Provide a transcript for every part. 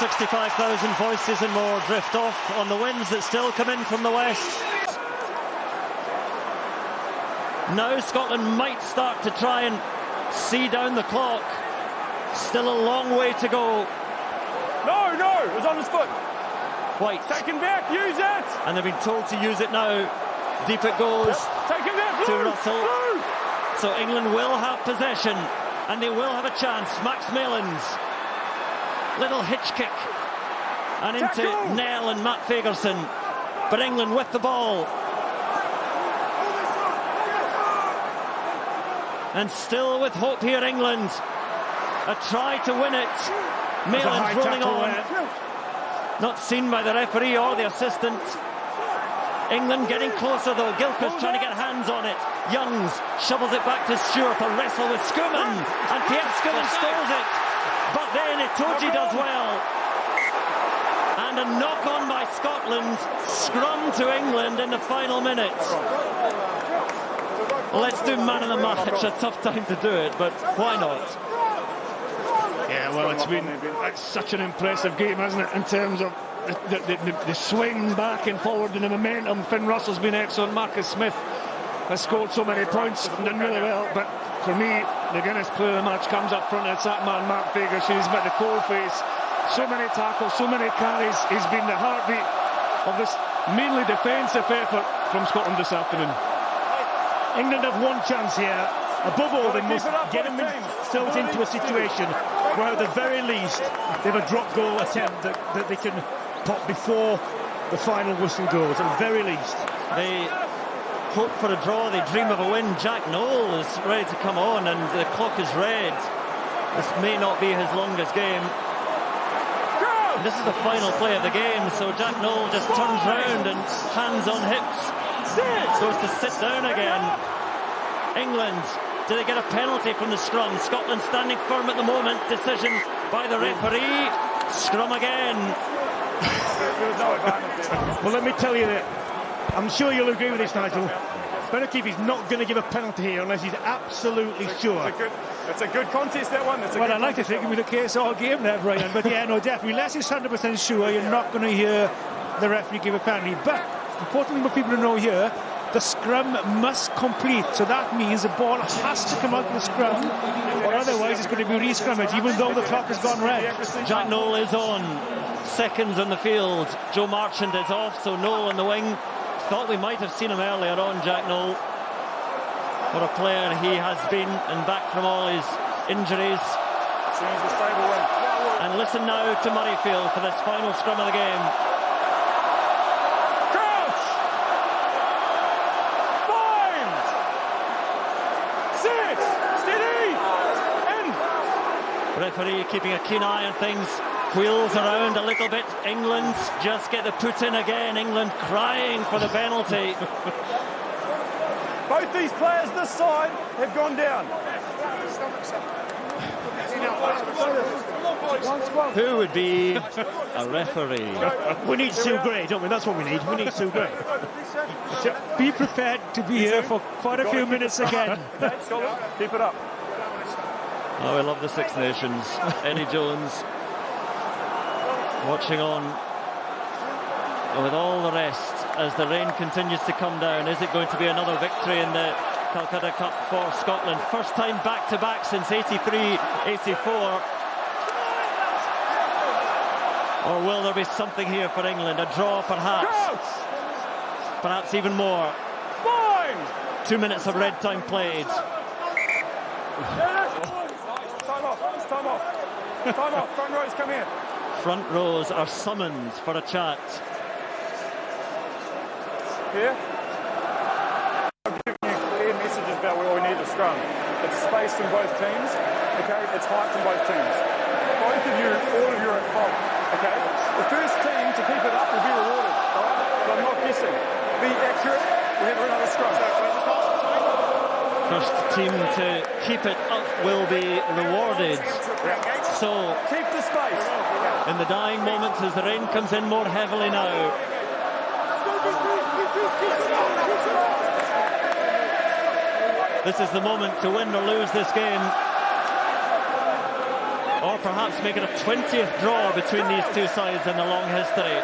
65,000 voices and more drift off on the winds that still come in from the west. Now Scotland might start to try and see down the clock. Still a long way to go. No, it was on his foot. White. Take him back, use it. And they've been told to use it now. Deep it goes. Take him back, to Blue. Russell. Blue. So England will have possession and they will have a chance. Max Malins. Little hitch kick. And into Tackle. Nell and Matt Fagerson. But England with the ball. And still with hope here, England. A try to win it. Malins rolling on. Not seen by the referee or the assistant. England getting closer though. Gilchrist trying to get hands on it. Youngs shovels it back to Stewart. A wrestle with Schumann. And Pierre Schumann steals it. But then Itoje does well. And a knock on by Scotland. Scrum to England in the final minutes. Let's do man of the match. A tough time to do it, but why not? Yeah, well, it's such an impressive game, hasn't it, in terms of the swing back and forward and the momentum. Finn Russell's been excellent. Marcus Smith has scored so many points, done really well. But for me, the Guinness player of the match comes up front. It's that man, Matt Fagerson. He's got the cold face. So many tackles, so many carries. He's been the heartbeat of this mainly defensive effort from Scotland this afternoon. England have one chance here. Above all, they must get themselves into a situation where at the very least they have a drop goal attempt that they can pop before the final whistle goes, at the very least. They hope for a draw, they dream of a win. Jack Nowell is ready to come on and the clock is red. This may not be his longest game. And this is the final play of the game, so Jack Nowell just turns round and hands on hips. Goes to sit down again. England, do they get a penalty from the scrum? Scotland standing firm at the moment. Decision by the referee. Scrum again. Well, let me tell you that I'm sure you'll agree with this, Nigel. Ben O'Keefe's not going to give a penalty here unless he's absolutely sure. It's a good contest, that one. Well, I'd like to think it'll be the case all game there, Brian. But yeah, no, definitely. Unless he's 100% sure, you're not going to hear the referee give a penalty. But importantly for people to know here, the scrum must complete. So that means the ball has to come out of the scrum, or otherwise it's going to be re-scrummage, even though the clock has gone red. Jack Nowell is on. Seconds on the field. Joe Marchand is off, so Nowell on the wing. Thought we might have seen him earlier on, Jack Nowell. What a player he has been, and back from all his injuries. And listen now to Murrayfield for this final scrum of the game. Referee keeping a keen eye on things, wheels around a little bit. England just get the put in again. England crying for the penalty. Both these players this side have gone down. Who would be a referee? We need Sue Gray, don't we? That's what we need. We need Sue Gray. So be prepared to be here for quite a few minutes again. Keep it up. Oh, I love the Six Nations. Eddie Jones watching on with all the rest as the rain continues to come down. Is it going to be another victory in the Calcutta Cup for Scotland? First time back-to-back since 83-84. Or will there be something here for England? A draw, perhaps. Perhaps even more. 2 minutes of red time played. Time off. Front rows, come here. Front rows are summoned for a chat. Here. I'm giving you clear messages about where we need the scrum. It's spaced in both teams. Okay, it's height in both teams. Both of you, all of you are at fault. Okay, the first team to keep it up will be rewarded. All right, but I'm not guessing. Be accurate. We have another scrum. First team to keep it up will be rewarded. So, keep the space. In the dying moments as the rain comes in more heavily now. This is the moment to win or lose this game. or perhaps make it a 20th draw between these two sides in the long history.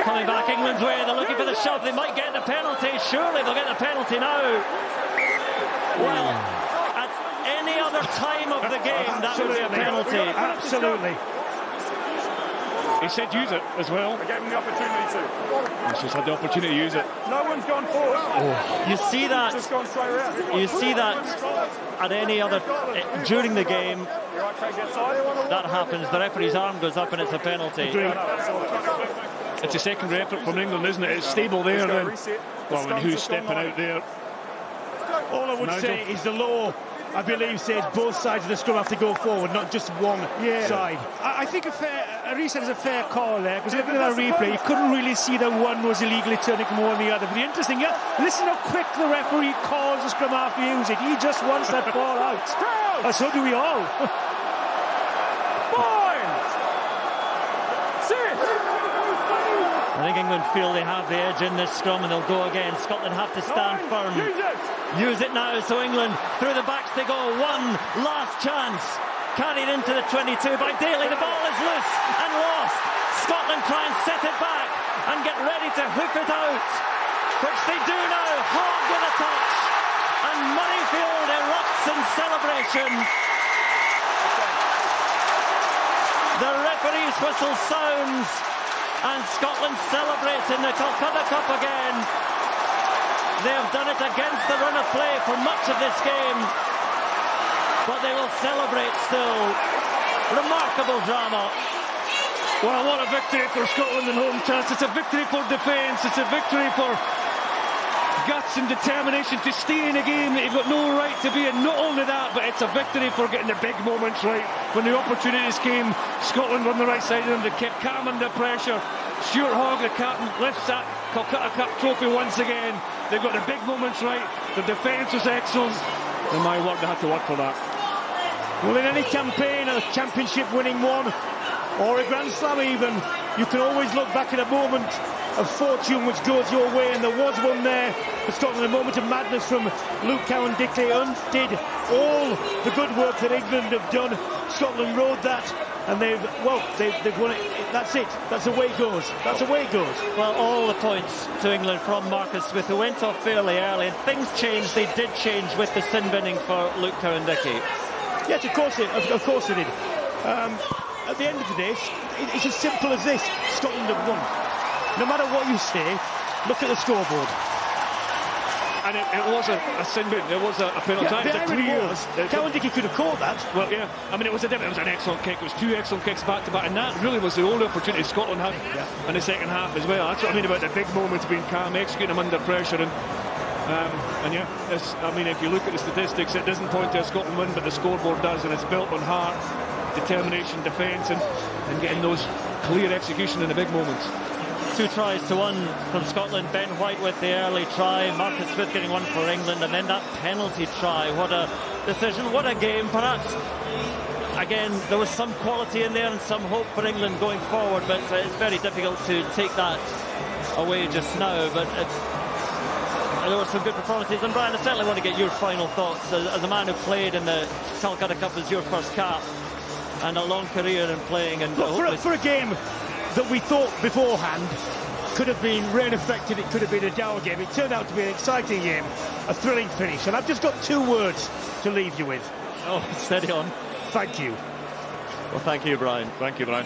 Coming back England's way, they're looking for the shove, they might get the penalty, surely they'll get the penalty now. Well, at any other time of the game, that would be a penalty. Absolutely. He said use it as well. I gave him the opportunity to. He's just had the opportunity to use it. No one's gone forward. Oh. You see that? Just gone straight around. You see that at any other during the game. That happens. The referee's arm goes up and it's a penalty. It's a secondary effort from England, isn't it? It's stable there then. Well, and who's stepping out there? All I would say is the law, I believe, says both sides of the scrum have to go forward, not just one side. I think a reset is a fair call there, because looking at that replay, you couldn't really see that one was illegally turning from one or the other. But the interesting, listen how quick the referee calls the scrum after he uses it. He just wants that ball out. And so do we all. I think England feel they have the edge in this scrum and they'll go again. Scotland have to stand firm. Use it now, so England through the backs they go. One last chance. Carried into the 22 by Daly. The ball is loose and lost. Scotland try and set it back and get ready to hoof it out, which they do now. Hogg with a touch. And Murrayfield erupts in celebration. The referee's whistle sounds. And Scotland celebrates in the Calcutta Cup again. They have done it against the run of play for much of this game, but they will celebrate still. Remarkable drama. Well, what a victory for Scotland in home turf. It's a victory for defence. It's a victory for guts and determination to stay in a game that you've got no right to be in. Not only that, but it's a victory for getting the big moments right. When the opportunities came, Scotland on the right side of them, they kept calm under pressure. Stuart Hogg, the captain, lifts that Calcutta Cup trophy once again. They've got the big moments right. The defence was excellent. And my word, they had to work for that. Well, in any campaign, a championship winning one, or a Grand Slam even, you can always look back at a moment of fortune which goes your way, and there was one there for Scotland, a moment of madness from Luke Cowan-Dickley. Undid all the good work that England have done. Scotland rode that, and they've won it. That's it. That's the way it goes. That's the way it goes. Well, all the points to England from Marcus Smith, who went off fairly early, and things changed. They did change with the sin binning for Luke Cowan-Dickley. Yes, of course they did. At the end of the day, it's as simple as this. Scotland have won. No matter what you say, look at the scoreboard. And it was a sin bin. It was a penalty. Yeah, it was. Cowan-Dickley could have caught that. Well, yeah. I mean, it was an excellent kick. It was two excellent kicks back to back, and that really was the only opportunity Scotland had in the second half as well. That's what I mean about the big moments, being calm, executing them under pressure, and yeah, I mean, if you look at the statistics, it doesn't point to a Scotland win, but the scoreboard does, and it's built on heart, determination, defence, and getting those clear execution in the big moments. 2 tries to 1 from Scotland. Ben White with the early try, Marcus Smith getting one for England, and then that penalty try. What a decision, what a game. Perhaps again there was some quality in there and some hope for England going forward, but it's very difficult to take that away just now. But there were some good performances, and Brian, I certainly want to get your final thoughts as a man who played in the Calcutta Cup as your first cap and a long career in playing. And for a game that we thought beforehand could have been rain affected, it could have been a dour game, it turned out to be an exciting game, a thrilling finish, and I've just got 2 words to leave you with. Oh, steady on. Thank you. Well, thank you, Brian. Thank you, Brian.